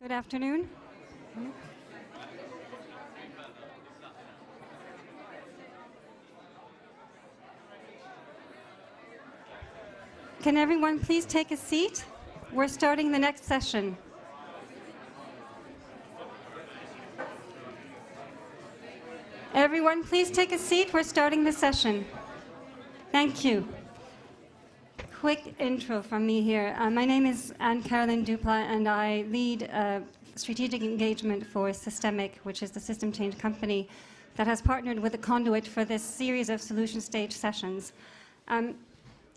Good afternoon. Can everyone please take a seat? We're starting the next session. Everyone, please take a seat. We're starting the session. Thank you. Quick intro from me here. My name is Anne-Caroline Dupla, and I lead strategic engagement for SYSTEMIQ, which is the system change company that has partnered with the Conduit for this series of solution stage sessions.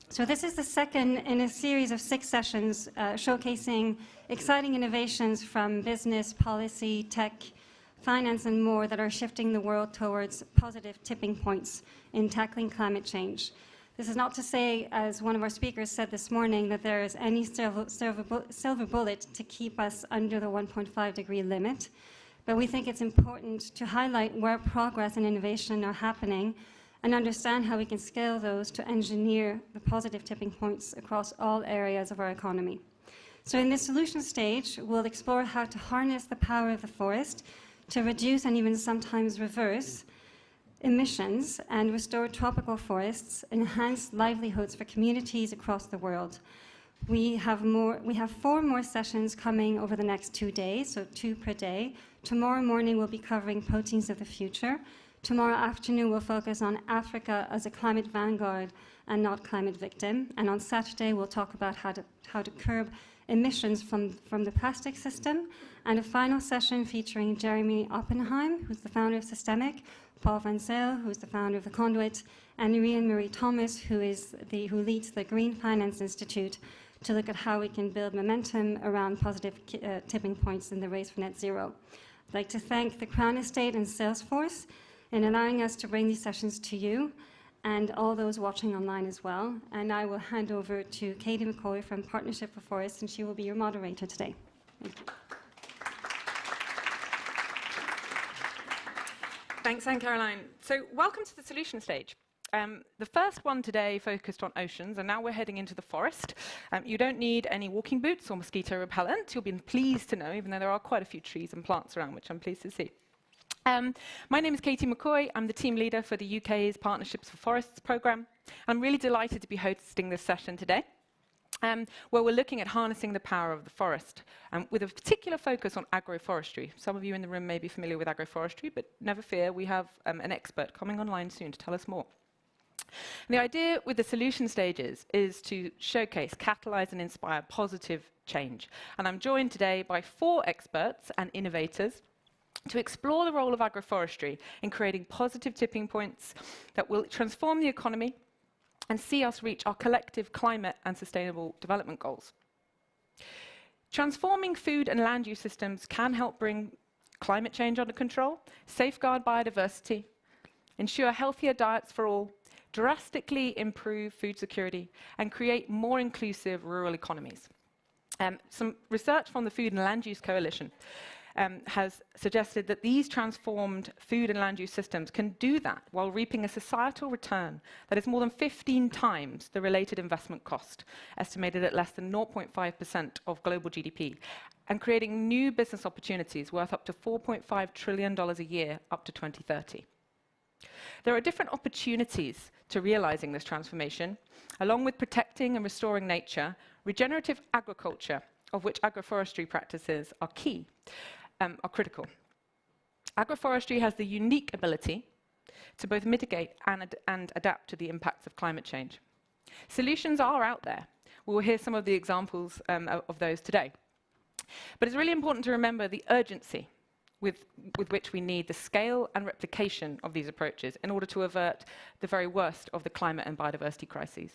So this is the second in a series of 6 sessions showcasing exciting innovations from business, policy, tech, finance, and more that are shifting the world towards positive tipping points in tackling climate change. This is not to say, as one of our speakers said this morning, that there is any silver bullet to keep us under the 1.5 degree limit, but we think it's important to highlight where progress and innovation are happening and understand how we can scale those to engineer the positive tipping points across all areas of our economy. So in this solution stage, we'll explore how to harness the power of the forest to reduce and even sometimes reverse emissions and restore tropical forests, enhance livelihoods for communities across the world. We have 4 more sessions coming over the next 2 days, so 2 per day. Tomorrow morning we'll be covering proteins of the future. Tomorrow afternoon we'll focus on Africa as a climate vanguard and not climate victim. And on Saturday we'll talk about how to curb emissions from the plastic system. And a final session featuring Jeremy Oppenheim, who's the founder of SYSTEMIQ, Paul Van Zyl, who's the founder of the Conduit, and Irene Marie Thomas, who leads the Green Finance Institute, to look at how we can build momentum around positive tipping points in the race for net zero. I'd like to thank the Crown Estate and Salesforce in allowing us to bring these sessions to you and all those watching online as well. And I will hand over to Katie McCoy from Partnership for Forests, and she will be your moderator today. Thank you. Thanks, Anne-Caroline. So welcome to the solution stage. The first one today focused on oceans, and now we're heading into the forest. You don't need any walking boots or mosquito repellent. You'll be pleased to know, even though there are quite a few trees and plants around, which I'm pleased to see. My name is Katie McCoy. I'm the team leader for the UK's Partnerships for Forests programme. I'm really delighted to be hosting this session today, where we're looking at harnessing the power of the forest, with a particular focus on agroforestry. Some of you in the room may be familiar with agroforestry, but never fear, we have an expert coming online soon to tell us more. And the idea with the solution stages is to showcase, catalyse and inspire positive change. And I'm joined today by 4 experts and innovators to explore the role of agroforestry in creating positive tipping points that will transform the economy and see us reach our collective climate and sustainable development goals. Transforming food and land use systems can help bring climate change under control, safeguard biodiversity, ensure healthier diets for all, drastically improve food security, and create more inclusive rural economies. Some research from the Food and Land Use Coalition has suggested that these transformed food and land use systems can do that while reaping a societal return that is more than 15 times the related investment cost, estimated at less than 0.5% of global GDP, and creating new business opportunities worth up to $4.5 trillion a year up to 2030. There are different opportunities to realizing this transformation. Along with protecting and restoring nature, regenerative agriculture, of which agroforestry practices are key, are critical. Agroforestry has the unique ability to both mitigate and adapt to the impacts of climate change. Solutions are out there. We'll hear some of the examples of those today. But it's really important to remember the urgency with which we need the scale and replication of these approaches in order to avert the very worst of the climate and biodiversity crises.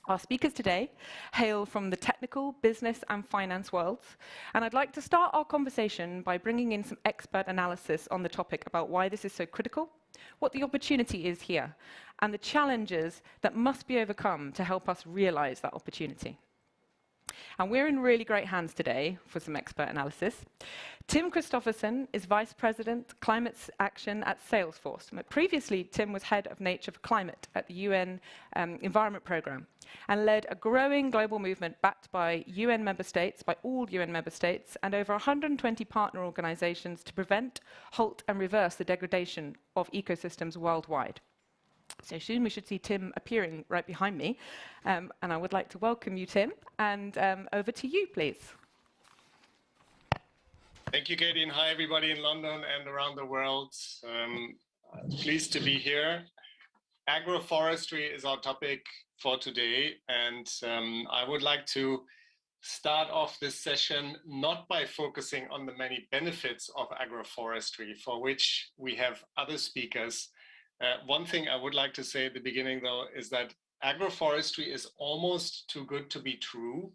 Our speakers today hail from the technical, business, and finance worlds, and I'd like to start our conversation by bringing in some expert analysis on the topic about why this is so critical, what the opportunity is here, and the challenges that must be overcome to help us realize that opportunity. And we're in really great hands today for some expert analysis. Tim Christopherson is Vice President, Climate Action at Salesforce. Previously, Tim was Head of Nature for Climate at the UN Environment Programme and led a growing global movement backed by UN member states, by all UN member states, and over 120 partner organizations to prevent, halt, and reverse the degradation of ecosystems worldwide. So soon we should see Tim appearing right behind me. And I would like to welcome you, Tim. And over to you, please. Thank you, Katie, and hi, everybody in London and around the world. Pleased to be here. Agroforestry is our topic for today, and I would like to start off this session not by focusing on the many benefits of agroforestry, for which we have other speakers. One thing I would like to say at the beginning, though, is that agroforestry is almost too good to be true,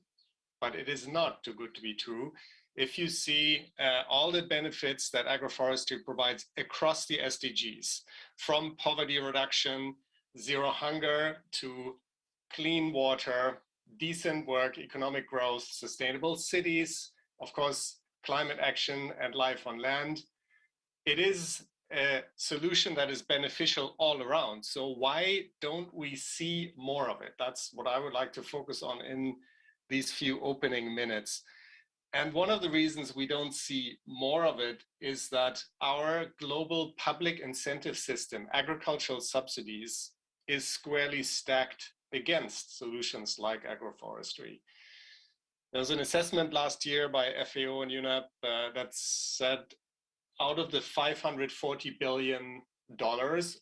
but it is not too good to be true. If you see all the benefits that agroforestry provides across the SDGs, from poverty reduction, zero hunger, to clean water, decent work, economic growth, sustainable cities, of course, climate action and life on land, it is a solution that is beneficial all around. So why don't we see more of it? That's what I would like to focus on in these few opening minutes. And one of the reasons we don't see more of it is that our global public incentive system, agricultural subsidies, is squarely stacked against solutions like agroforestry. There was an assessment last year by FAO and UNEP that said out of the $540 billion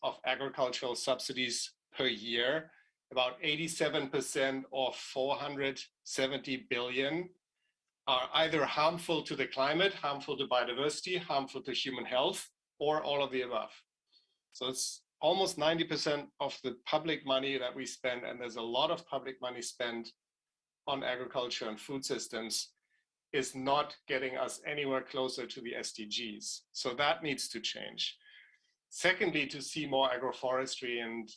of agricultural subsidies per year, about 87% or 470 billion are either harmful to the climate, harmful to biodiversity, harmful to human health, or all of the above. So it's almost 90% of the public money that we spend, and there's a lot of public money spent on agriculture and food systems, is not getting us anywhere closer to the SDGs. So that needs to change. Secondly, to see more agroforestry and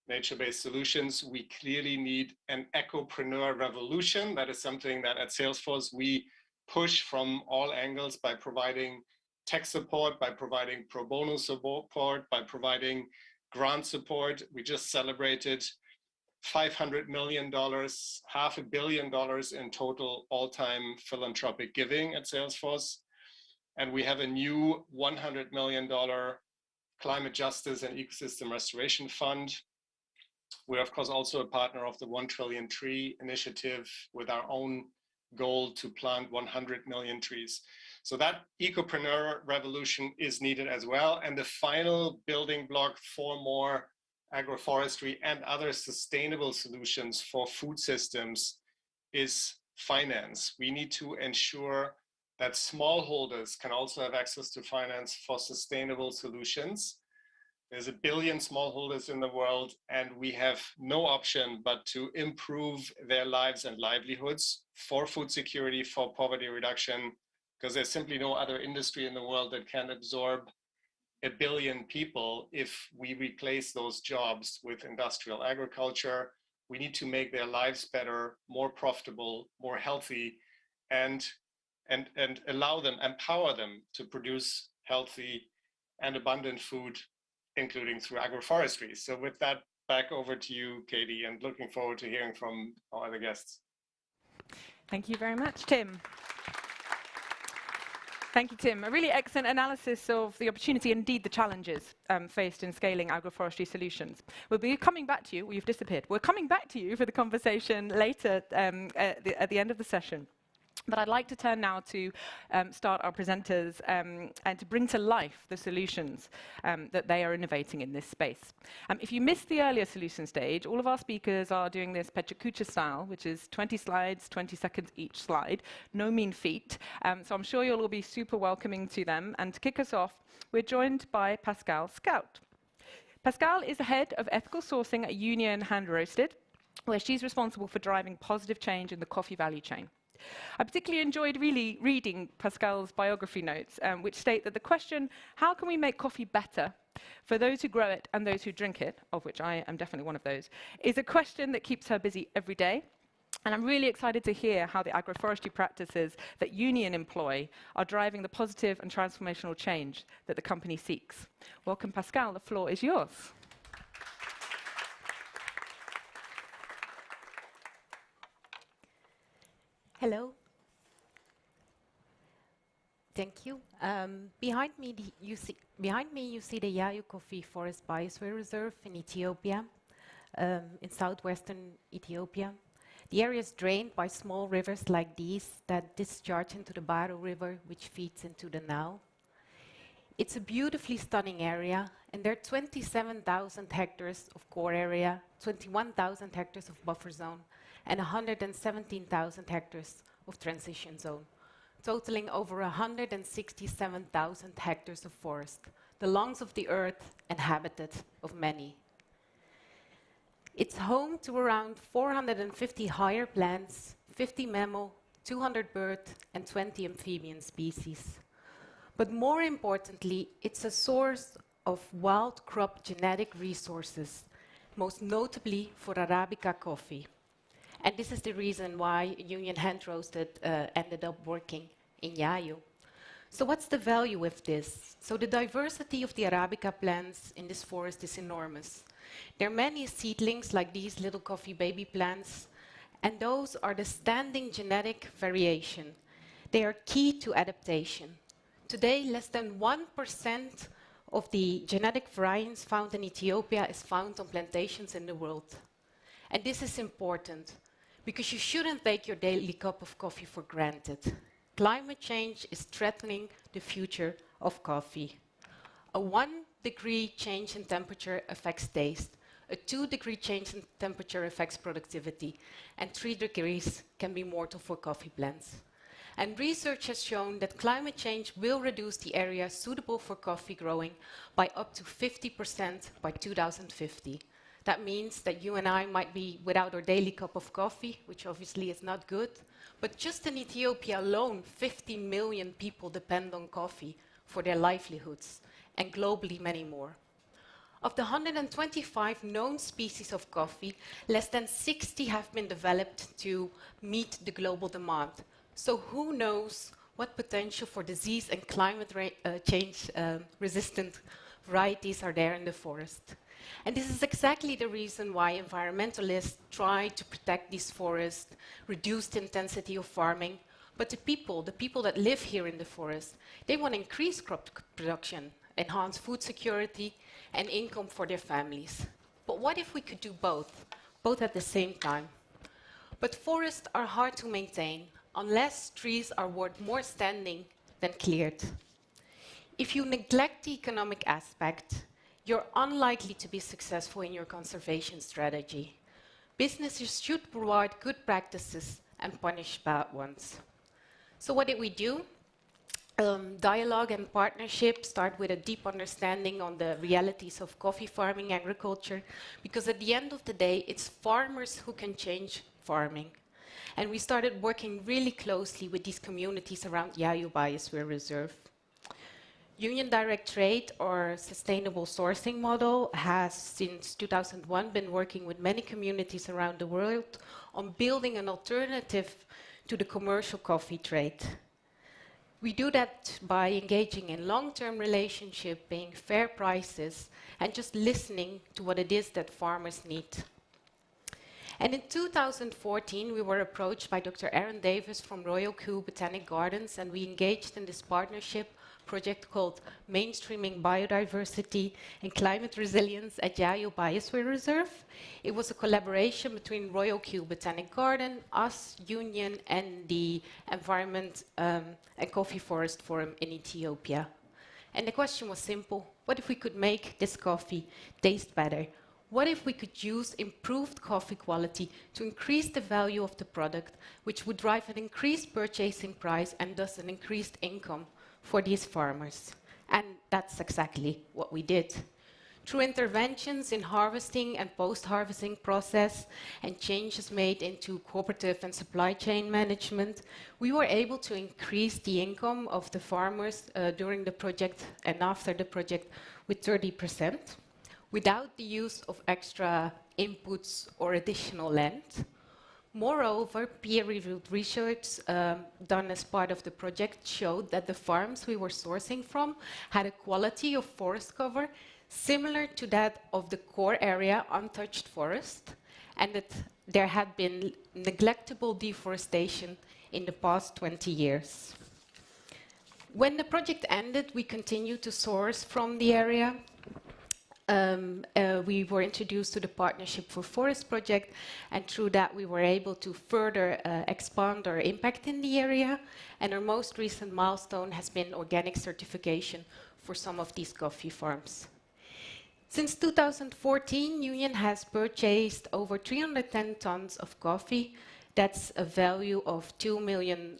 nature-based solutions, we clearly need an Echopreneur Revolution. That is something that at Salesforce we push from all angles by providing tech support, by providing pro bono support, by providing grant support. We just celebrated $500 million, $500 million in total all-time philanthropic giving at Salesforce. And we have a new $100 million Climate Justice and Ecosystem Restoration Fund. We're, of course, also a partner of the 1 Trillion Tree Initiative with our own goal to plant 100 million trees. So that Echopreneur Revolution is needed as well. And the final building block for more agroforestry and other sustainable solutions for food systems is finance. We need to ensure that smallholders can also have access to finance for sustainable solutions. There's 1 billion smallholders in the world, and we have no option but to improve their lives and livelihoods for food security, for poverty reduction, because there's simply no other industry in the world that can absorb 1 billion people. If we replace those jobs with industrial agriculture, we need to make their lives better, more profitable, more healthy, and allow them, empower them to produce healthy and abundant food, including through agroforestry. So with that, back over to you, Katie, and looking forward to hearing from our other guests. Thank you very much, Tim. Thank you, Tim. A really excellent analysis of the opportunity, indeed the challenges faced in scaling agroforestry solutions. We'll be coming back to you. Well, you've disappeared. We're coming back to you for the conversation later at the end of the session. But I'd like to turn now to start our presenters and to bring to life the solutions that they are innovating in this space. If you missed the earlier solution stage, all of our speakers are doing this Pechakucha style, which is 20 slides, 20 seconds each slide. No mean feat. So I'm sure you'll all be super welcoming to them. And to kick us off, we're joined by Pascal Scout. Pascale is the head of ethical sourcing at Union Hand Roasted, where she's responsible for driving positive change in the coffee value chain. I particularly enjoyed reading Pascal's biography notes, which state that the question, how can we make coffee better for those who grow it and those who drink it, of which I am definitely one of those, is a question that keeps her busy every day. And I'm really excited to hear how the agroforestry practices that Union employ are driving the positive and transformational change that the company seeks. Welcome, Pascal. The floor is yours. Hello. Thank you. Behind me, you see the Yayu Coffee Forest Biosphere Reserve in Ethiopia, in southwestern Ethiopia. The area is drained by small rivers like these that discharge into the Baro River, which feeds into the Nile. It's a beautifully stunning area, and there are 27,000 hectares of core area, 21,000 hectares of buffer zone, and 117,000 hectares of transition zone, totaling over 167,000 hectares of forest, the lungs of the earth and habitat of many. It's home to around 450 higher plants, 50 mammal, 200 bird, and 20 amphibian species. But more importantly, it's a source of wild crop genetic resources, most notably for Arabica coffee. And this is the reason why Union Hand Roasted ended up working in Yayu. So what's the value of this? So the diversity of the Arabica plants in this forest is enormous. There are many seedlings like these little coffee baby plants, and those are the standing genetic variation. They are key to adaptation. Today, less than 1% of the genetic variants found in Ethiopia is found on plantations in the world. And this is important, because you shouldn't take your daily cup of coffee for granted. Climate change is threatening the future of coffee. A 1-degree change in temperature affects taste. A 2-degree change in temperature affects productivity. And 3 degrees can be mortal for coffee plants. And research has shown that climate change will reduce the area suitable for coffee growing by up to 50% by 2050. That means that you and I might be without our daily cup of coffee, which obviously is not good. But just in Ethiopia alone, 50 million people depend on coffee for their livelihoods, and globally many more. Of the 125 known species of coffee, less than 60 have been developed to meet the global demand. So who knows what potential for disease and climate change resistant varieties are there in the forest. And this is exactly the reason why environmentalists try to protect these forests, reduce the intensity of farming. But the people that live here in the forest, they want to increase crop production, enhance food security, and income for their families. But what if we could do both at the same time? But forests are hard to maintain unless trees are worth more standing than cleared. If you neglect the economic aspect, you're unlikely to be successful in your conservation strategy. Businesses should provide good practices and punish bad ones. So what did we do? Dialogue and partnership start with a deep understanding on the realities of coffee farming agriculture, because at the end of the day, it's farmers who can change farming. And we started working really closely with these communities around Yayu Biosphere Reserve. Union Direct Trade, or sustainable sourcing model, has since 2001 been working with many communities around the world on building an alternative to the commercial coffee trade. We do that by engaging in long-term relationship, paying fair prices, and just listening to what it is that farmers need. And in 2014, we were approached by Dr. Aaron Davis from Royal Kew Botanic Gardens, and we engaged in this partnership project called Mainstreaming Biodiversity and Climate Resilience at Yayu Biosphere Reserve. It was a collaboration between Royal Kew Botanic Garden, us, Union, and the Environment and Coffee Forest Forum in Ethiopia. And the question was simple: what if we could make this coffee taste better? What if we could use improved coffee quality to increase the value of the product, which would drive an increased purchasing price and thus an increased income for these farmers? And that's exactly what we did. Through interventions in harvesting and post-harvesting process and changes made into cooperative and supply chain management, we were able to increase the income of the farmers during the project and after the project with 30%, without the use of extra inputs or additional land. Moreover, peer-reviewed research done as part of the project showed that the farms we were sourcing from had a quality of forest cover similar to that of the core area untouched forest, and that there had been neglectable deforestation in the past 20 years. When the project ended, we continued to source from the area. We were introduced to the Partnership for Forest project, and through that we were able to further expand our impact in the area, and our most recent milestone has been organic certification for some of these coffee farms. Since 2014, Union has purchased over 310 tons of coffee. That's a value of $2 million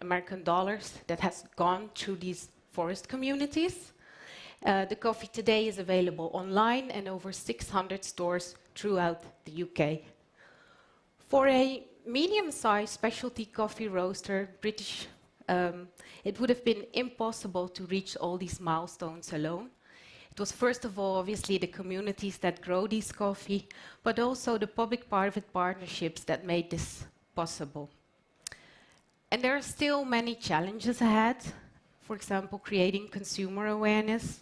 American dollars that has gone through these forest communities. The coffee today is available online and over 600 stores throughout the UK. For a medium-sized specialty coffee roaster, British, it would have been impossible to reach all these milestones alone. It was first of all, obviously, the communities that grow this coffee, but also the public-private partnerships that made this possible. And there are still many challenges ahead. For example, creating consumer awareness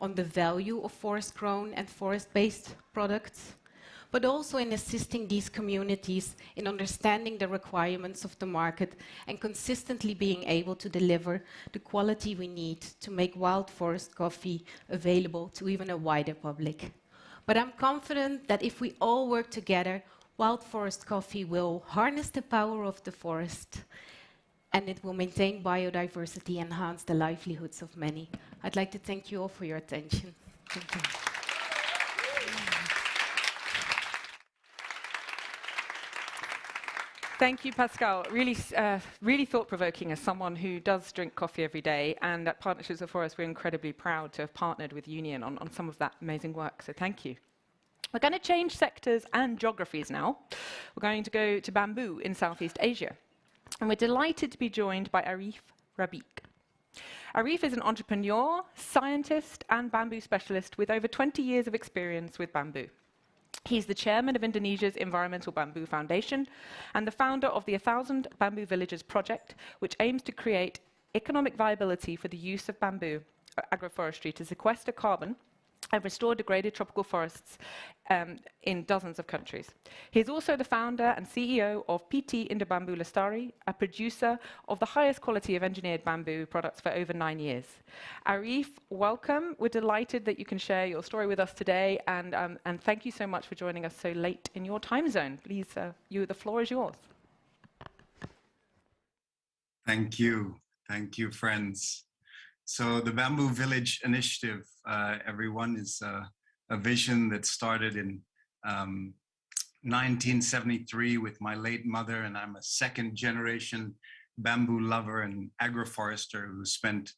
on the value of forest-grown and forest-based products, but also in assisting these communities in understanding the requirements of the market and consistently being able to deliver the quality we need to make wild forest coffee available to even a wider public. But I'm confident that if we all work together, wild forest coffee will harness the power of the forest, and it will maintain biodiversity and enhance the livelihoods of many. I'd like to thank you all for your attention. Thank you. Thank you, Pascal. Really thought-provoking as someone who does drink coffee every day, and at Partnerships for Forest, we're incredibly proud to have partnered with Union on some of that amazing work, so thank you. We're going to change sectors and geographies now. We're going to go to bamboo in Southeast Asia, and we're delighted to be joined by Rabik. Arief is an entrepreneur, scientist, and bamboo specialist with over 20 years of experience with bamboo. He's the chairman of Indonesia's Environmental Bamboo Foundation and the founder of the 1,000 Bamboo Villages project, which aims to create economic viability for the use of bamboo agroforestry to sequester carbon and restore degraded tropical forests in dozens of countries. He's also the founder and CEO of PT Indo Bambu Lestari, a producer of the highest quality of engineered bamboo products for over 9 years. Arief, welcome. We're delighted that you can share your story with us today, and thank you so much for joining us so late in your time zone. Please, the floor is yours. Thank you, friends. So the Bamboo Village Initiative, everyone, is a vision that started in 1973 with my late mother, and I'm a second-generation bamboo lover and agroforester who spent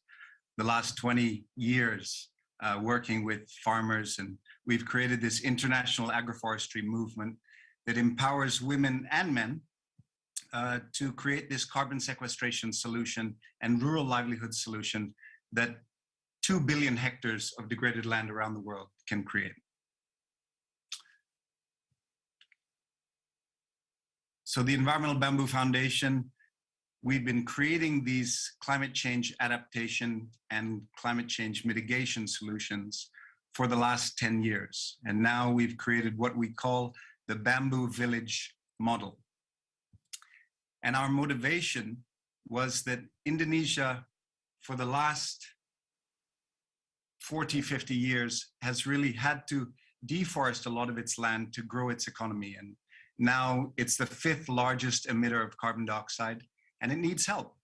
the last 20 years working with farmers, and we've created this international agroforestry movement that empowers women and men to create this carbon sequestration solution and rural livelihood solution that 2 billion hectares of degraded land around the world can create. So the Environmental Bamboo Foundation, we've been creating these climate change adaptation and climate change mitigation solutions for the last 10 years. And now we've created what we call the Bamboo Village model. And our motivation was that Indonesia, for the last 40, 50 years, has really had to deforest a lot of its land to grow its economy. And now it's the 5th largest emitter of carbon dioxide, and it needs help.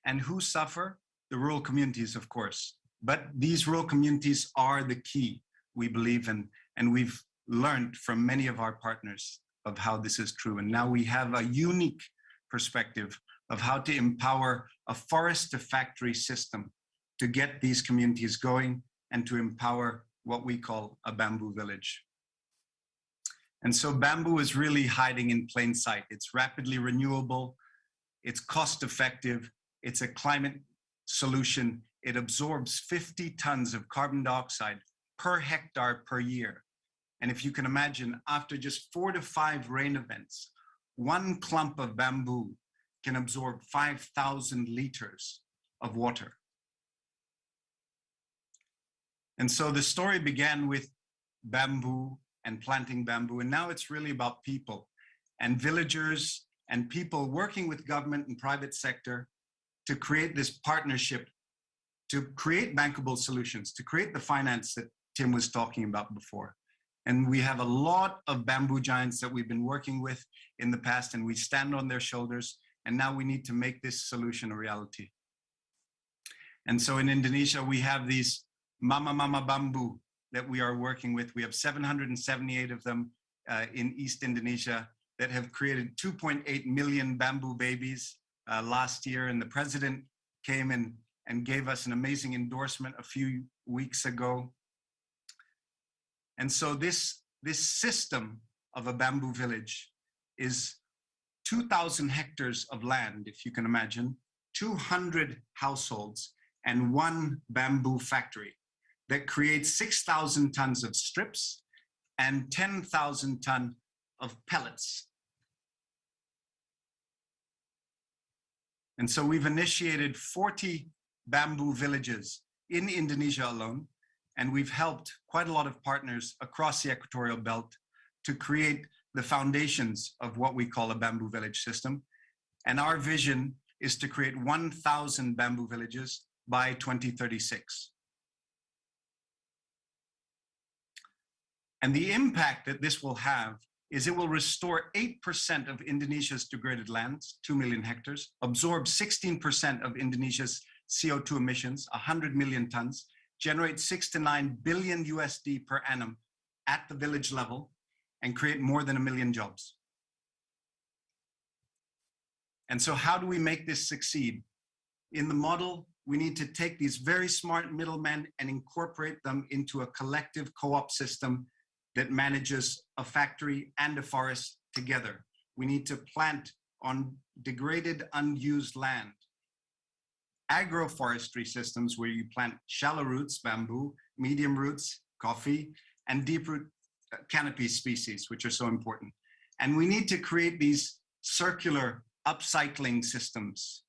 And who suffer? The rural communities, of course. But these rural communities are the key, we believe, and we've learned from many of our partners of how this is true. And now we have a unique perspective of how to empower a forest-to-factory system to get these communities going and to empower what we call a bamboo village. And so bamboo is really hiding in plain sight. It's rapidly renewable, it's cost-effective, it's a climate solution. It absorbs 50 tons of carbon dioxide per hectare per year. And if you can imagine, after just 4 to 5 rain events, one clump of bamboo can absorb 5,000 liters of water. And so the story began with bamboo and planting bamboo, and now it's really about people and villagers and people working with government and private sector to create this partnership, to create bankable solutions, to create the finance that Tim was talking about before. And we have a lot of bamboo giants that we've been working with in the past, and we stand on their shoulders, and now we need to make this solution a reality. And so in Indonesia, we have these Mama bamboo that we are working with. We have 778 of them in East Indonesia that have created 2.8 million bamboo babies last year. And the president came in and gave us an amazing endorsement a few weeks ago. And so this system of a bamboo village is 2,000 hectares of land, if you can imagine, 200 households, and one bamboo factory that creates 6,000 tons of strips and 10,000 tons of pellets. And so we've initiated 40 bamboo villages in Indonesia alone, and we've helped quite a lot of partners across the equatorial belt to create the foundations of what we call a bamboo village system. And our vision is to create 1,000 bamboo villages by 2036. And the impact that this will have is it will restore 8% of Indonesia's degraded lands, 2 million hectares, absorb 16% of Indonesia's CO2 emissions, 100 million tons, generate 6 to 9 billion USD per annum at the village level, and create more than 1 million jobs. And so how do we make this succeed? In the model, we need to take these very smart middlemen and incorporate them into a collective co-op system that manages a factory and a forest together. We need to plant on degraded, unused land. Agroforestry systems where you plant shallow roots, bamboo, medium roots, coffee, and deep root canopy species, which are so important. And we need to create these circular upcycling systems.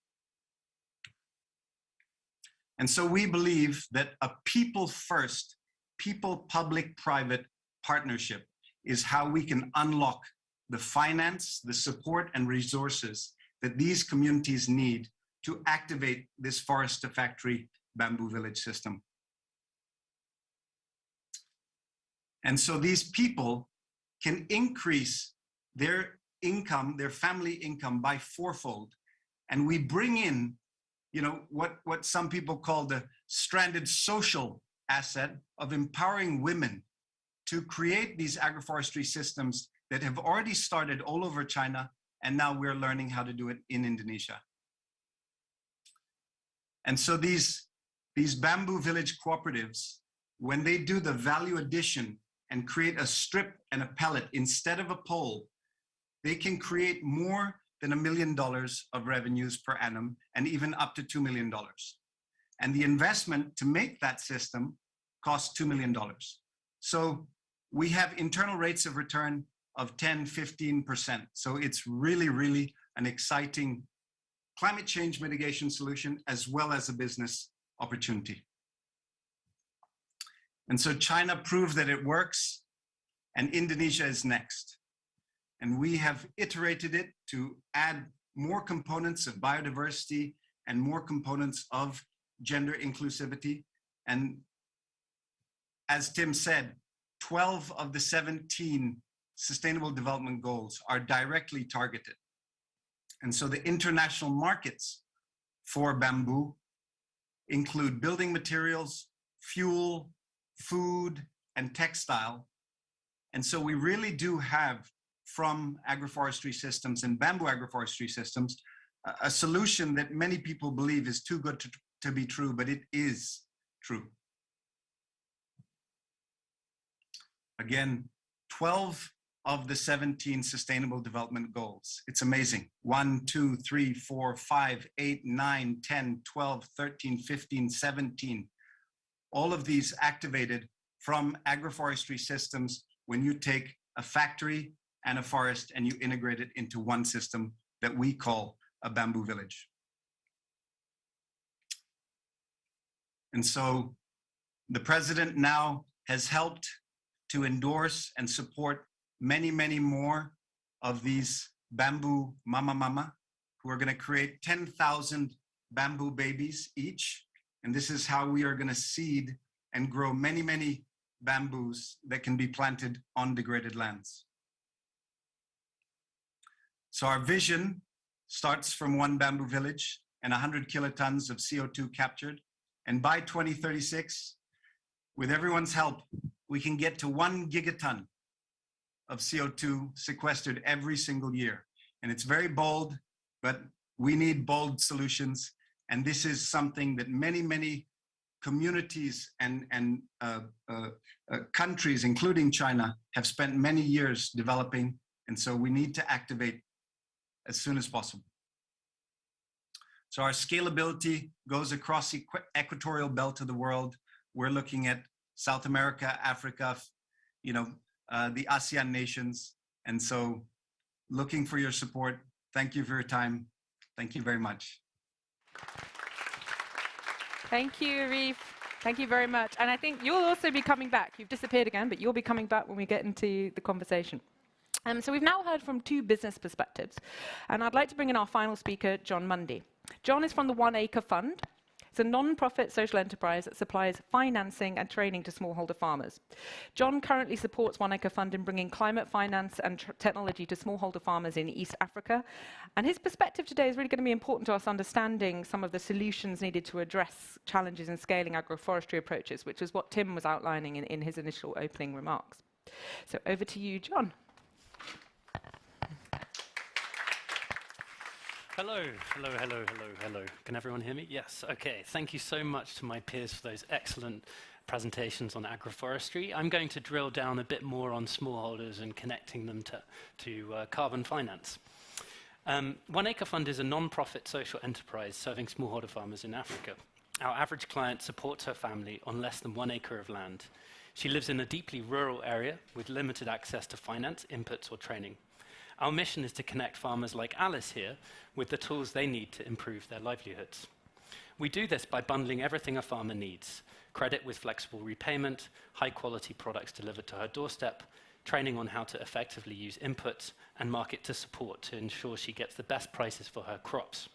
And so we believe that a people-first, people-public-private partnership is how we can unlock the finance, the support, and resources that these communities need to activate this forest to factory bamboo village system. And so these people can increase their income, their family income, by fourfold. And we bring in, you know, what some people call the stranded social asset of empowering women to create these agroforestry systems that have already started all over China, and now we're learning how to do it in Indonesia. And so these bamboo village cooperatives, when they do the value addition and create a strip and a pellet instead of a pole, they can create more than $1 million of revenues per annum, and even up to $2 million. And the investment to make that system costs $2 million. So we have internal rates of return of 10, 15%. So it's really, really an exciting climate change mitigation solution as well as a business opportunity. And so China proved that it works, and Indonesia is next. And we have iterated it to add more components of biodiversity and more components of gender inclusivity. And as Tim said, 12 of the 17 Sustainable Development Goals are directly targeted. And so the international markets for bamboo include building materials, fuel, food, and textile. And so we really do have, from agroforestry systems and bamboo agroforestry systems, a solution that many people believe is too good to be true, but it is true. Again, 12 of the 17 Sustainable Development Goals. It's amazing. 1, 2, 3, 4, 5, 8, 9, 10, 12, 13, 15, 17. All of these activated from agroforestry systems when you take a factory and a forest, and you integrate it into one system that we call a bamboo village. And so the president now has helped to endorse and support many, many more of these bamboo mama who are going to create 10,000 bamboo babies each. And this is how we are going to seed and grow many, many bamboos that can be planted on degraded lands. So our vision starts from one bamboo village and 100 kilotons of CO2 captured. And by 2036, with everyone's help, we can get to 1 gigaton of CO2 sequestered every single year. And it's very bold, but we need bold solutions. And this is something that many, many communities and countries, including China, have spent many years developing. And so we need to activate as soon as possible. So our scalability goes across the equatorial belt of the world. We're looking at South America, Africa, the ASEAN nations. And so looking for your support. Thank you for your time. Thank you very much. Thank you, Arief. Thank you very much. And I think you'll also be coming back. You've disappeared again, but you'll be coming back when we get into the conversation. So we've now heard from two business perspectives, and I'd like to bring in our final speaker, John Mundy. John is from the One Acre Fund. It's a non-profit social enterprise that supplies financing and training to smallholder farmers. John currently supports One Acre Fund in bringing climate finance and technology to smallholder farmers in East Africa. And his perspective today is really going to be important to us understanding some of the solutions needed to address challenges in scaling agroforestry approaches, which is what Tim was outlining in his initial opening remarks. So over to you, John. Hello. Can everyone hear me? Yes, okay. Thank you so much to my peers for those excellent presentations on agroforestry. I'm going to drill down a bit more on smallholders and connecting them to carbon finance. One Acre Fund is a non-profit social enterprise serving smallholder farmers in Africa. Our average client supports her family on less than 1 acre of land. She lives in a deeply rural area with limited access to finance, inputs, or training. Our mission is to connect farmers like Alice here with the tools they need to improve their livelihoods. We do this by bundling everything a farmer needs: credit with flexible repayment, high-quality products delivered to her doorstep, training on how to effectively use inputs, and market to support to ensure she gets the best prices for her crops.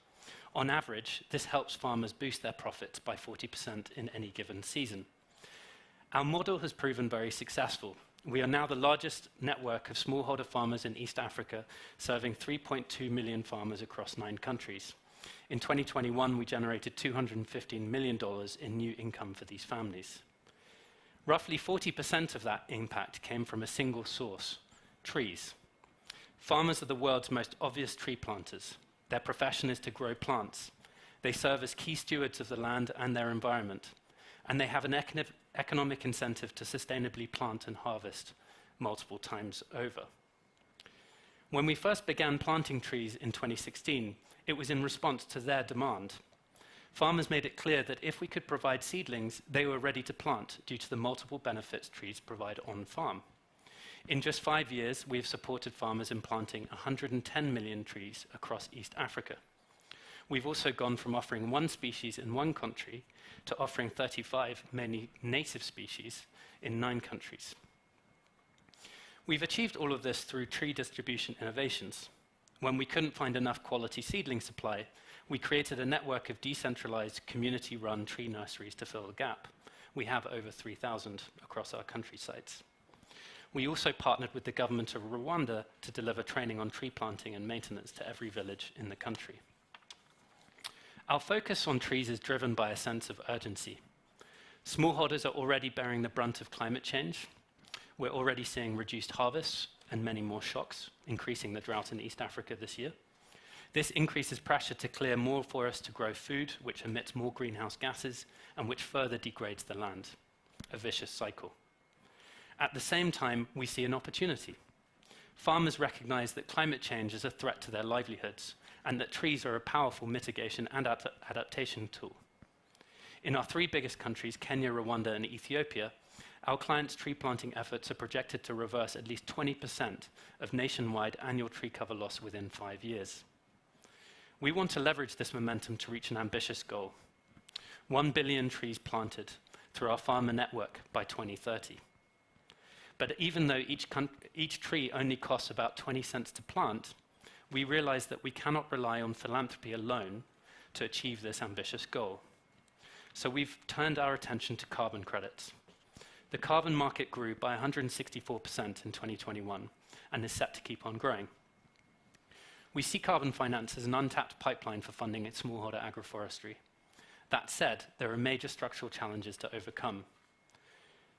On average, this helps farmers boost their profits by 40% in any given season. Our model has proven very successful. We are now the largest network of smallholder farmers in East Africa, serving 3.2 million farmers across 9 countries. In 2021, we generated $215 million in new income for these families. Roughly 40% of that impact came from a single source: trees. Farmers are the world's most obvious tree planters. Their profession is to grow plants. They serve as key stewards of the land and their environment, and they have an economic incentive to sustainably plant and harvest multiple times over. When we first began planting trees in 2016, it was in response to their demand. Farmers made it clear that if we could provide seedlings, they were ready to plant due to the multiple benefits trees provide on farm. In just 5 years, we have supported farmers in planting 110 million trees across East Africa. We've also gone from offering 1 species in 1 country to offering 35 many native species in 9 countries. We've achieved all of this through tree distribution innovations. When we couldn't find enough quality seedling supply, we created a network of decentralized, community-run tree nurseries to fill the gap. We have over 3,000 across our country sites. We also partnered with the government of Rwanda to deliver training on tree planting and maintenance to every village in the country. Our focus on trees is driven by a sense of urgency. Smallholders are already bearing the brunt of climate change. We're already seeing reduced harvests and many more shocks, increasing the drought in East Africa this year. This increases pressure to clear more forests to grow food, which emits more greenhouse gases and which further degrades the land, a vicious cycle. At the same time, we see an opportunity. Farmers recognize that climate change is a threat to their livelihoods and that trees are a powerful mitigation and adaptation tool. In our 3 biggest countries, Kenya, Rwanda, and Ethiopia, our clients' tree planting efforts are projected to reverse at least 20% of nationwide annual tree cover loss within 5 years. We want to leverage this momentum to reach an ambitious goal: 1 billion trees planted through our farmer network by 2030. But even though each tree only costs about 20 cents to plant, we realize that we cannot rely on philanthropy alone to achieve this ambitious goal. So we've turned our attention to carbon credits. The carbon market grew by 164% in 2021 and is set to keep on growing. We see carbon finance as an untapped pipeline for funding its smallholder agroforestry. That said, there are major structural challenges to overcome.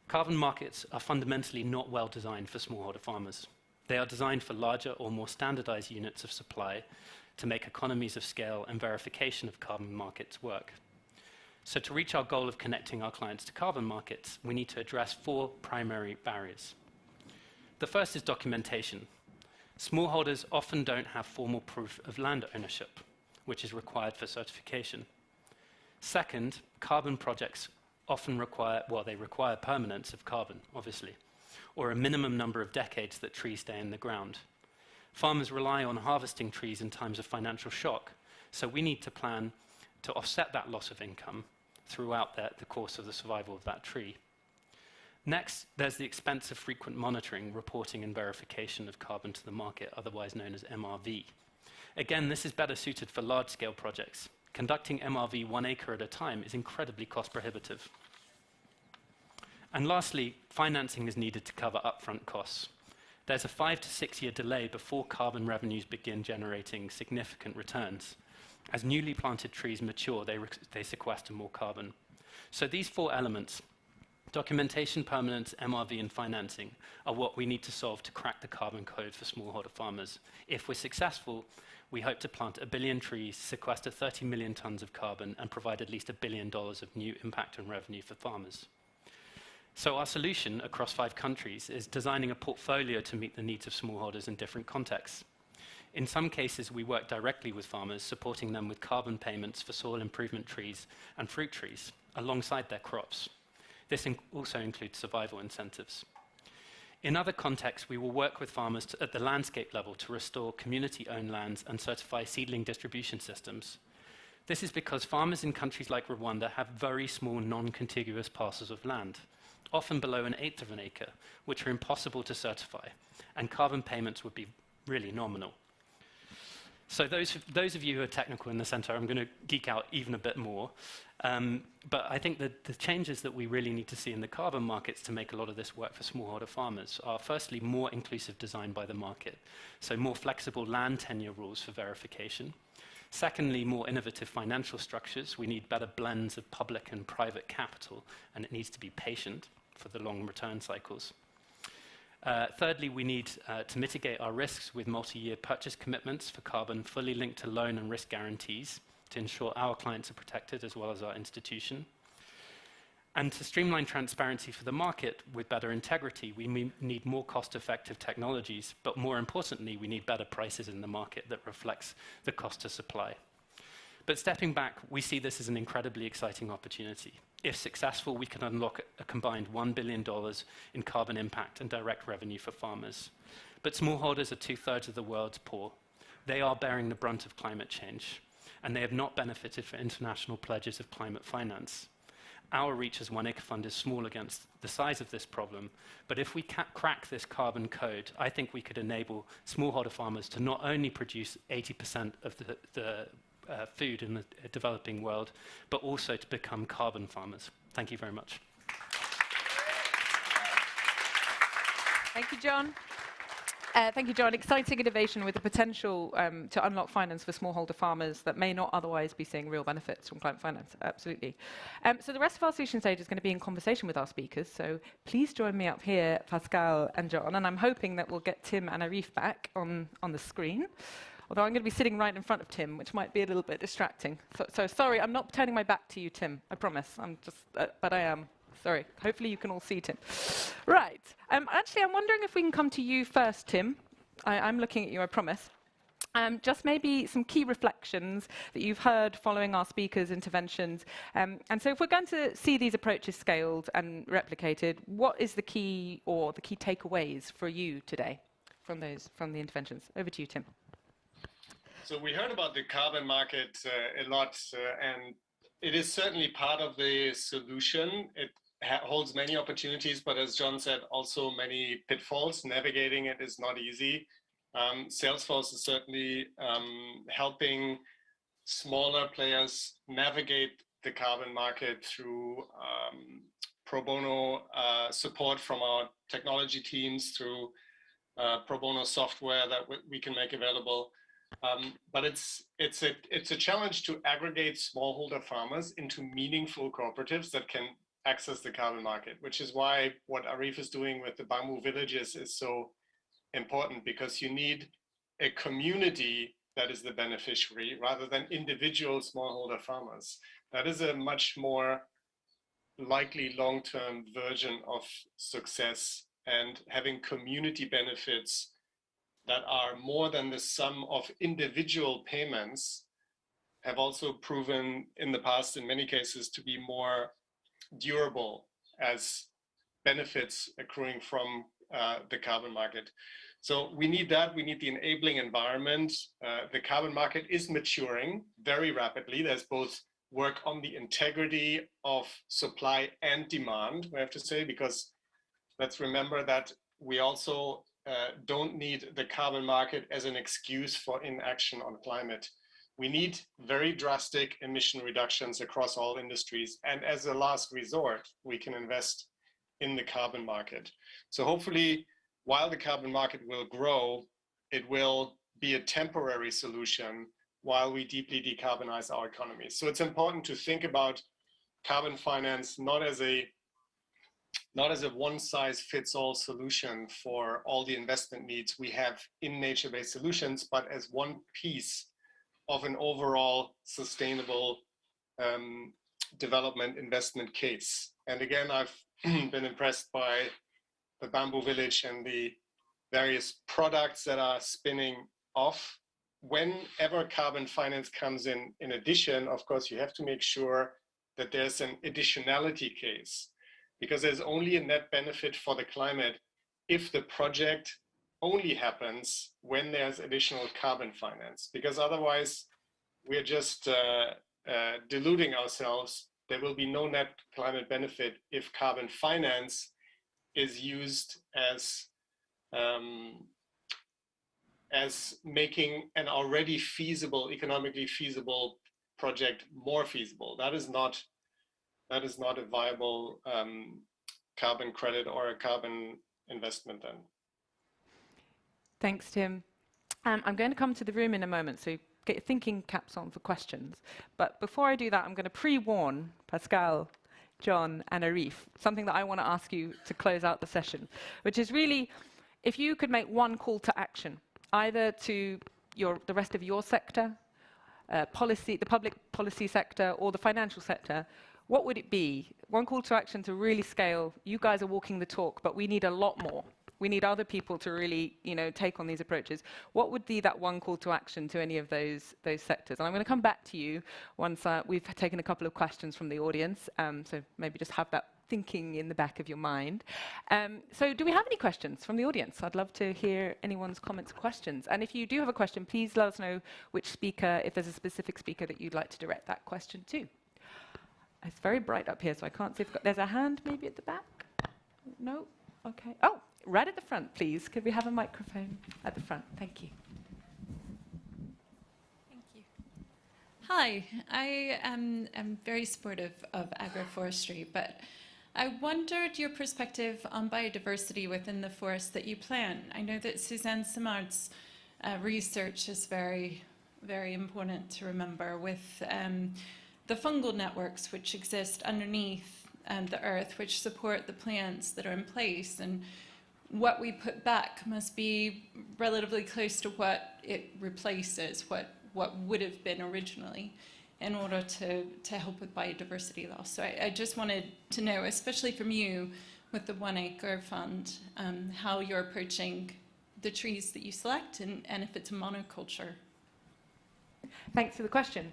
Carbon markets are fundamentally not well designed for smallholder farmers. They are designed for larger or more standardized units of supply to make economies of scale and verification of carbon markets work. So to reach our goal of connecting our clients to carbon markets, we need to address 4 primary barriers. The first is documentation. Smallholders often don't have formal proof of land ownership, which is required for certification. Second, carbon projects often require permanence of carbon, obviously, or a minimum number of decades that trees stay in the ground. Farmers rely on harvesting trees in times of financial shock, so we need to plan to offset that loss of income throughout the course of the survival of that tree. Next, there's the expense of frequent monitoring, reporting, and verification of carbon to the market, otherwise known as MRV. Again, this is better suited for large-scale projects. Conducting MRV 1 acre at a time is incredibly cost-prohibitive. And lastly, financing is needed to cover upfront costs. There's a 5 to 6 year delay before carbon revenues begin generating significant returns. As newly planted trees mature, they sequester more carbon. So these 4 elements, documentation, permanence, MRV, and financing, are what we need to solve to crack the carbon code for smallholder farmers. If we're successful, we hope to plant 1 billion trees, sequester 30 million tons of carbon, and provide at least $1 billion of new impact and revenue for farmers. So our solution across 5 countries is designing a portfolio to meet the needs of smallholders in different contexts. In some cases, we work directly with farmers, supporting them with carbon payments for soil improvement trees and fruit trees alongside their crops. This also includes survival incentives. In other contexts, we will work with farmers at the landscape level to restore community-owned lands and certify seedling distribution systems. This is because farmers in countries like Rwanda have very small non-contiguous parcels of land, often below 1/8 of an acre, which are impossible to certify, and carbon payments would be really nominal. So those of you who are technical in the center, I'm going to geek out even a bit more. But I think that the changes that we really need to see in the carbon markets to make a lot of this work for smallholder farmers are firstly more inclusive design by the market, so more flexible land tenure rules for verification. Secondly, more innovative financial structures. We need better blends of public and private capital, and it needs to be patient for the long return cycles. Thirdly, we need to mitigate our risks with multi-year purchase commitments for carbon fully linked to loan and risk guarantees to ensure our clients are protected as well as our institution. And to streamline transparency for the market with better integrity, we need more cost-effective technologies, but more importantly, we need better prices in the market that reflects the cost to supply. But stepping back, we see this as an incredibly exciting opportunity. If successful, we can unlock a combined $1 billion in carbon impact and direct revenue for farmers. But smallholders are 2/3 of the world's poor. They are bearing the brunt of climate change, and they have not benefited from international pledges of climate finance. Our reach as One Acre Fund is small against the size of this problem, but if we crack this carbon code, I think we could enable smallholder farmers to not only produce 80% of the food in the developing world, but also to become carbon farmers. Thank you very much. Thank you, John. Thank you, John. Exciting innovation with the potential to unlock finance for smallholder farmers that may not otherwise be seeing real benefits from climate finance. Absolutely. So the rest of our solution stage is going to be in conversation with our speakers. So please join me up here, Pascal and John. And I'm hoping that we'll get Tim and Arief back on the screen. Although I'm going to be sitting right in front of Tim, which might be a little bit distracting. So sorry, I'm not turning my back to you, Tim. I promise. But I am. Sorry. Hopefully you can all see Tim. Right. Actually, I'm wondering if we can come to you first, Tim. I'm looking at you, I promise. just maybe some key reflections that you've heard following our speakers' interventions. And so if we're going to see these approaches scaled and replicated, what is the key or the key takeaways for you today from the interventions? Over to you, Tim. So we heard about the carbon market a lot, and it is certainly part of the solution. It holds many opportunities, but as John said, also many pitfalls. Navigating it is not easy. Salesforce is certainly helping smaller players navigate the carbon market through pro bono support from our technology teams, through pro bono software that we can make available. But it's a challenge to aggregate smallholder farmers into meaningful cooperatives that can access the carbon market, which is why what Arief is doing with the bamboo villages is so important, because you need a community that is the beneficiary rather than individual smallholder farmers. That is a much more likely long-term version of success, and having community benefits that are more than the sum of individual payments have also proven in the past, in many cases, to be more durable as benefits accruing from the carbon market. So we need that. We need the enabling environment. The carbon market is maturing very rapidly. There's both work on the integrity of supply and demand, we have to say, because let's remember that we also don't need the carbon market as an excuse for inaction on climate. We need very drastic emission reductions across all industries. And as a last resort, we can invest in the carbon market. So hopefully, while the carbon market will grow, it will be a temporary solution while we deeply decarbonize our economy. So it's important to think about carbon finance not as a one-size-fits-all solution for all the investment needs we have in nature-based solutions, but as one piece of an overall sustainable development investment case. And again, I've been impressed by the bamboo village and the various products that are spinning off. Whenever carbon finance comes in addition, of course, you have to make sure that there's an additionality case, because there's only a net benefit for the climate if the project only happens when there's additional carbon finance, because otherwise we're just deluding ourselves. There will be no net climate benefit if carbon finance is used as making an already feasible, economically feasible project more feasible. That is not a viable carbon credit or a carbon investment then. Thanks, Tim. I'm going to come to the room in a moment, so get your thinking caps on for questions. But before I do that, I'm going to pre-warn Pascal, John, and Arief something that I want to ask you to close out the session, which is really, if you could make one call to action, either to the rest of your sector, the public policy sector, or the financial sector, what would it be? One call to action to really scale. You guys are walking the talk, but we need a lot more. We need other people to really, take on these approaches. What would be that one call to action to any of those sectors? And I'm going to come back to you once we've taken a couple of questions from the audience. So maybe just have that thinking in the back of your mind. So do we have any questions from the audience? I'd love to hear anyone's comments or questions. And if you do have a question, please let us know which speaker, if there's a specific speaker that you'd like to direct that question to. It's very bright up here, so I can't see if there's a hand maybe at the back. No? Okay. Oh, right at the front, please. Could we have a microphone at the front? Thank you. Thank you. Hi, I am very supportive of agroforestry, but I wondered your perspective on biodiversity within the forest that you plant. I know that Suzanne Simard's research is very, very important to remember with the fungal networks which exist underneath the earth, which support the plants that are in place, and what we put back must be relatively close to what it replaces, what would have been originally, in order to help with biodiversity loss. So I just wanted to know, especially from you with the One Acre Fund, how you're approaching the trees that you select, and if it's a monoculture Thanks for the question.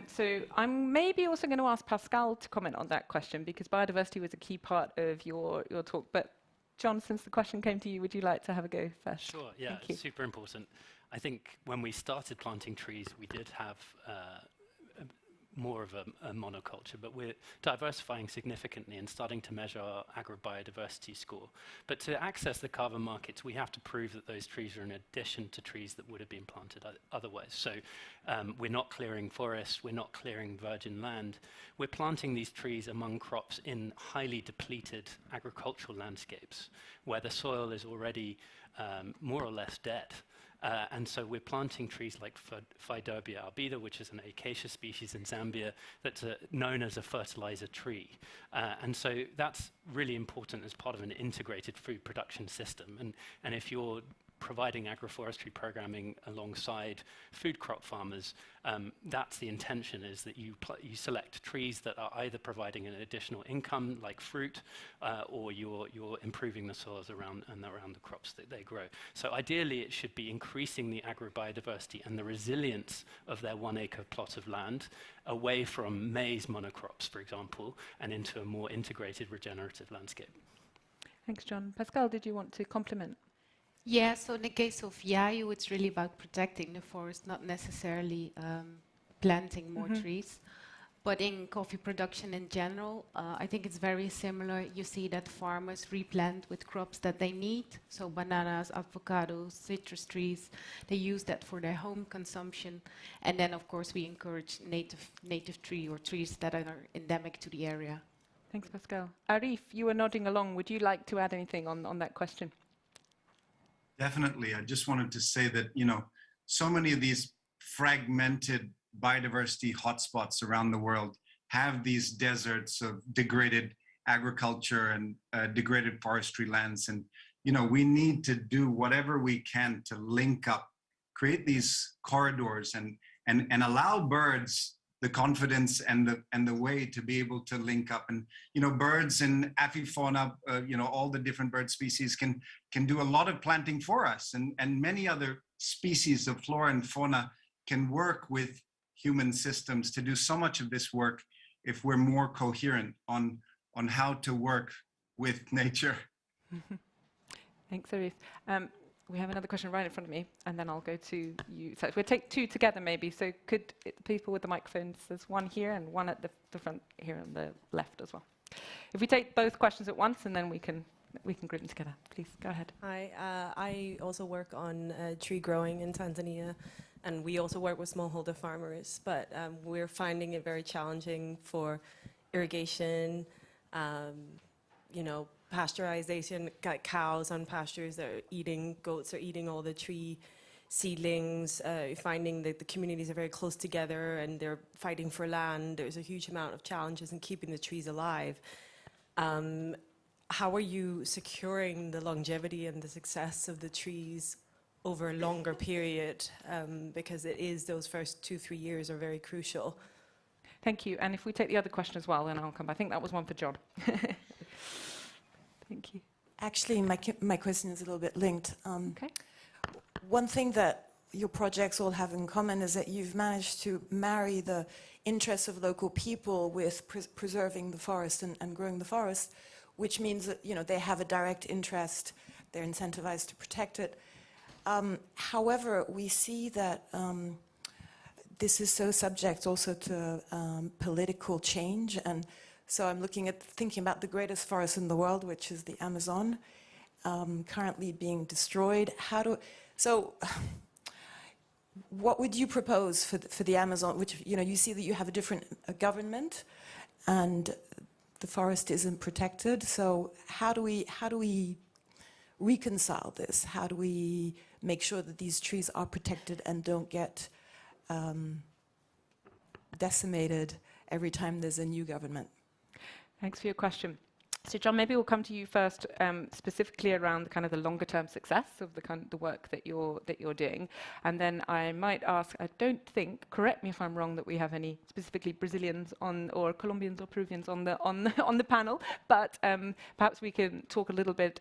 So I'm maybe also going to ask Pascal to comment on that question, because biodiversity was a key part of your talk. But John, since the question came to you, would you like to have a go first? Sure, yeah, it's super important. I think when we started planting trees, we did have more of a monoculture, but we're diversifying significantly and starting to measure our agrobiodiversity score. But to access the carbon markets, we have to prove that those trees are in addition to trees that would have been planted otherwise. So we're not clearing forests, we're not clearing virgin land. We're planting these trees among crops in highly depleted agricultural landscapes where the soil is already more or less dead. And so we're planting trees like Phaidobia albida, which is an acacia species in Zambia that's known as a fertilizer tree. And so that's really important as part of an integrated food production system. And if you're providing agroforestry programming alongside food crop farmers, that's the intention, is that you select trees that are either providing an additional income like fruit, or you're improving the soils around the crops that they grow. So ideally it should be increasing the agrobiodiversity and the resilience of their 1 acre plot of land away from maize monocrops, for example, and into a more integrated regenerative landscape. Thanks, John. Pascal, did you want to complement? Yeah, so in the case of Yayu, it's really about protecting the forest, not necessarily planting more trees. But in coffee production in general, I think it's very similar. You see that farmers replant with crops that they need. So bananas, avocados, citrus trees, they use that for their home consumption. And then, of course, we encourage native tree or trees that are endemic to the area. Thanks, Pascal. Arief, you were nodding along. Would you like to add anything on that question? Definitely. I just wanted to say that, so many of these fragmented biodiversity hotspots around the world have these deserts of degraded agriculture and degraded forestry lands. And, we need to do whatever we can to link up, create these corridors and allow birds the confidence and the way to be able to link up. And birds and avifauna, all the different bird species can do a lot of planting for us, and many other species of flora and fauna can work with human systems to do so much of this work if we're more coherent on how to work with nature. Thanks, Arief. We have another question right in front of me, and then I'll go to you. So we'll take two together, maybe. So could people with the microphones, there's one here and one at the front here on the left as well. If we take both questions at once, and then we can group them together. Please, go ahead. Hi, I also work on tree growing in Tanzania, and we also work with smallholder farmers, but we're finding it very challenging for irrigation, pasteurization, cows on pastures that are eating, goats are eating all the tree seedlings, finding that the communities are very close together and they're fighting for land. There's a huge amount of challenges in keeping the trees alive. How are you securing the longevity and the success of the trees over a longer period? Because it is those first 2-3 years are very crucial. Thank you. And if we take the other question as well, then I'll come back. I think that was one for John. Thank you. Actually, my question is a little bit linked. Okay. One thing that your projects all have in common is that you've managed to marry the interests of local people with preserving the forest and growing the forest, which means that they have a direct interest, they're incentivized to protect it. However, we see that this is so subject also to political change, and so I'm thinking about the greatest forest in the world, which is the Amazon, currently being destroyed. What would you propose for the Amazon, which you see that you have a different government, and the forest isn't protected. So how do we reconcile this? How do we make sure that these trees are protected and don't get decimated every time there's a new government? Thanks for your question. So John, maybe we'll come to you first, specifically around the kind of the longer term success of the kind of the work that you're doing, and then I might ask. I don't think, correct me if I'm wrong, that we have any specifically Brazilians on or Colombians or Peruvians on the panel, but perhaps we can talk a little bit,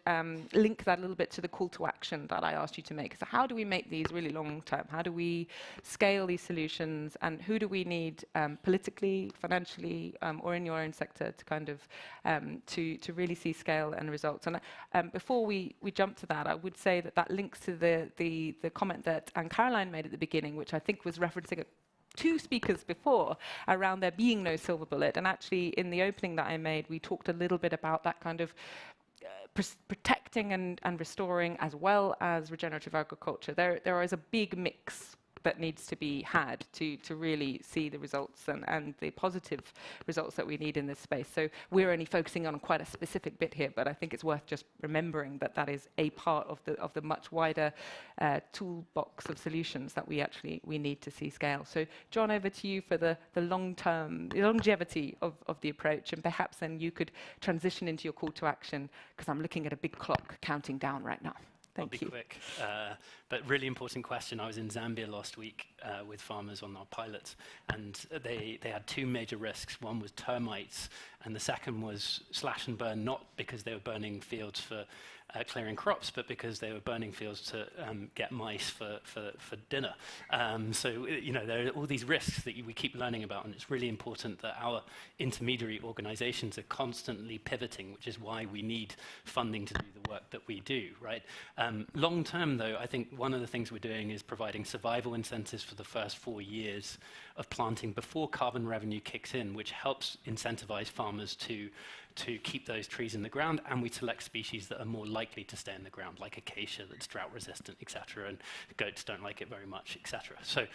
link that a little bit to the call to action that I asked you to make. So how do we make these really long term? How do we scale these solutions, and who do we need politically, financially, or in your own sector to kind of to really see scale and results? And before we jump to that, I would say that links to the comment that Anne-Caroline made at the beginning, which I think was referencing two speakers before around there being no silver bullet. And actually, in the opening that I made, we talked a little bit about that kind of protecting and restoring, as well as regenerative agriculture. There is a big mix that needs to be had to really see the results and the positive results that we need in this space. So we're only focusing on quite a specific bit here, but I think it's worth just remembering that that is a part of the much wider toolbox of solutions that we need to see scale. So John, over to you for the longevity of the approach, and perhaps then you could transition into your call to action, because I'm looking at a big clock counting down right now. I'll be quick, but really important question. I was in Zambia last week with farmers on our pilots, and they had two major risks. One was termites, and the second was slash and burn, not because they were burning fields for clearing crops, but because they were burning fields to get mice for dinner. So, you know, there are all these risks that we keep learning about, and it's really important that our intermediary organizations are constantly pivoting, which is why we need funding to do the work that we do, right? Long term, though, I think one of the things we're doing is providing survival incentives for the first 4 years of planting before carbon revenue kicks in, which helps incentivize farmers to keep those trees in the ground, and we select species that are more likely to stay in the ground, like acacia that's drought resistant, etc., and goats don't like it very much, etc. So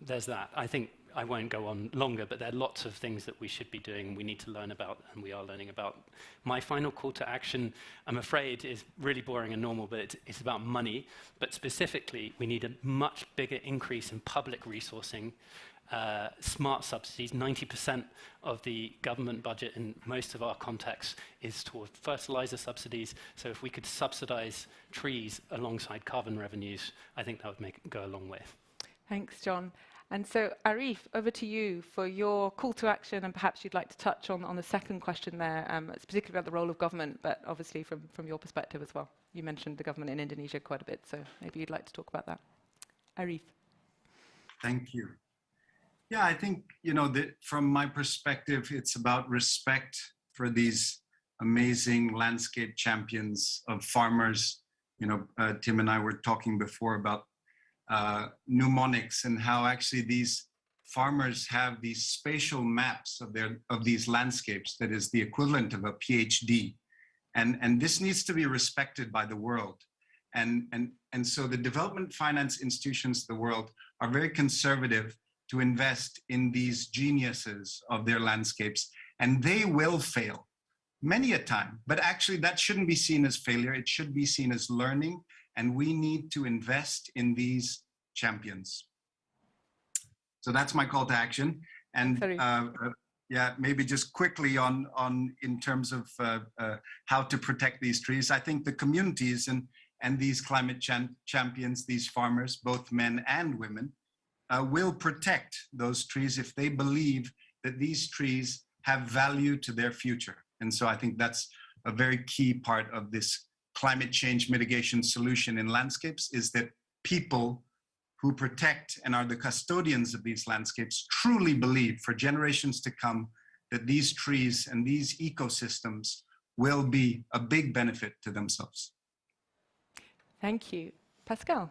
there's that. I think I won't go on longer, but there are lots of things that we should be doing, we need to learn about, and we are learning about. My final call to action, I'm afraid, is really boring and normal, but it's about money. But specifically, we need a much bigger increase in public resourcing, smart subsidies. 90% of the government budget in most of our contexts is toward fertilizer subsidies. So if we could subsidize trees alongside carbon revenues, I think that would go a long way. Thanks, John. And so, Arief, over to you for your call to action, and perhaps you'd like to touch on the second question there, particularly about the role of government, but obviously from your perspective as well. You mentioned the government in Indonesia quite a bit, so maybe you'd like to talk about that. Arief. Thank you. Yeah, I think, you know, from my perspective, it's about respect for these amazing landscape champions of farmers. You know, Tim and I were talking before about mnemonics and how actually these farmers have these spatial maps of these landscapes that is the equivalent of a PhD. And this needs to be respected by the world. And so the development finance institutions of the world are very conservative to invest in these geniuses of their landscapes, and they will fail many a time. But actually that shouldn't be seen as failure, it should be seen as learning, and we need to invest in these champions. So that's my call to action. And yeah, maybe just quickly on in terms of how to protect these trees. I think the communities and these climate champions, these farmers, both men and women, will protect those trees if they believe that these trees have value to their future. And so I think that's a very key part of this climate change mitigation solution in landscapes, is that people who protect and are the custodians of these landscapes truly believe for generations to come that these trees and these ecosystems will be a big benefit to themselves. Thank you. Pascale,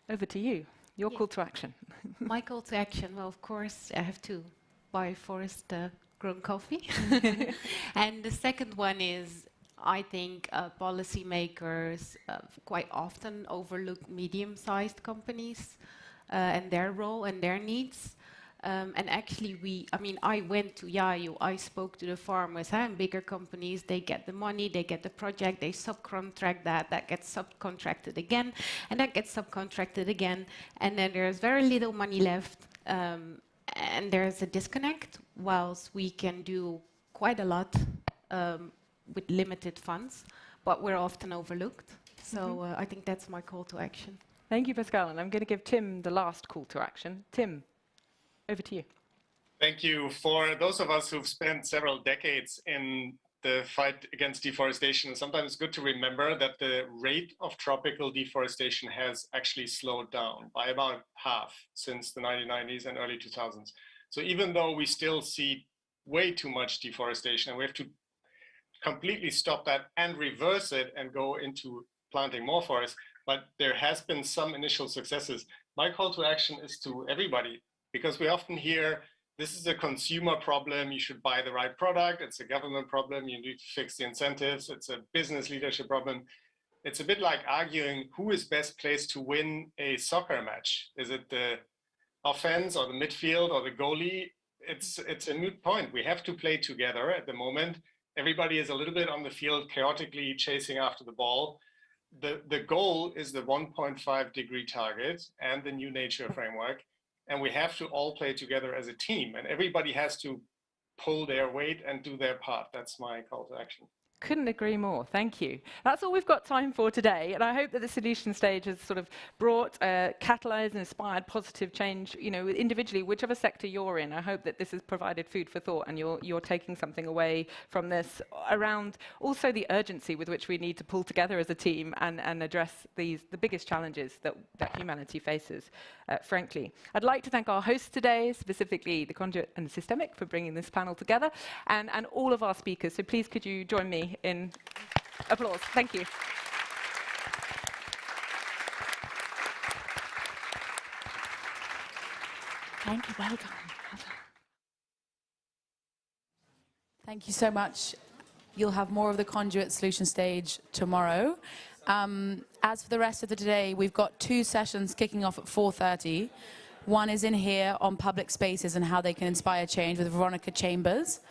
over to you. Your call to action. My call to action, well, of course, I have to buy forest grown coffee. And the second one is, I think policymakers quite often overlook medium-sized companies and their role and their needs. And actually, I went to Yayu, I spoke to the farmers, and bigger companies, they get the money, they get the project, they subcontract that gets subcontracted again, and that gets subcontracted again, and then there's very little money left, and there's a disconnect, whilst we can do quite a lot with limited funds, but we're often overlooked. So I think that's my call to action. Thank you, Pascal. And I'm going to give Tim the last call to action. Tim, over to you. Thank you. For those of us who've spent several decades in the fight against deforestation, sometimes it's good to remember that the rate of tropical deforestation has actually slowed down by about half since the 1990s and early 2000s. So even though we still see way too much deforestation, and we have to completely stop that and reverse it and go into planting more forests, but there has been some initial successes. My call to action is to everybody, because we often hear, this is a consumer problem, you should buy the right product. It's a government problem, you need to fix the incentives. It's a business leadership problem. It's a bit like arguing who is best placed to win a soccer match. Is it the offense or the midfield or the goalie? It's a moot point. We have to play together at the moment. Everybody is a little bit on the field, chaotically chasing after the ball. The goal is the 1.5 degree target and the new nature framework. And we have to all play together as a team, and everybody has to pull their weight and do their part. That's my call to action. Couldn't agree more. Thank you. That's all we've got time for today. And I hope that the solution stage has sort of brought, catalyzed and inspired positive change, you know, individually, whichever sector you're in. I hope that this has provided food for thought and you're taking something away from this around also the urgency with which we need to pull together as a team and address the biggest challenges that humanity faces, frankly. I'd like to thank our hosts today, specifically the Conduit and SYSTEMIQ, for bringing this panel together, and all of our speakers. So please could you join me in applause. Thank you. Thank you. Well done. Thank you so much. You'll have more of the Conduit Solution Stage tomorrow. As for the rest of the day, we've got 2 sessions kicking off at 4:30. One is in here on public spaces and how they can inspire change with Veronica Chambers.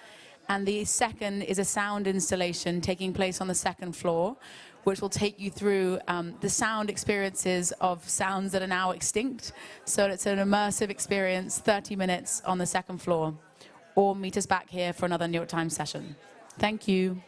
And the second is a sound installation taking place on the 2nd floor, which will take you through the sound experiences of sounds that are now extinct. So it's an immersive experience, 30 minutes on the 2nd floor. Or meet us back here for another New York Times session. Thank you.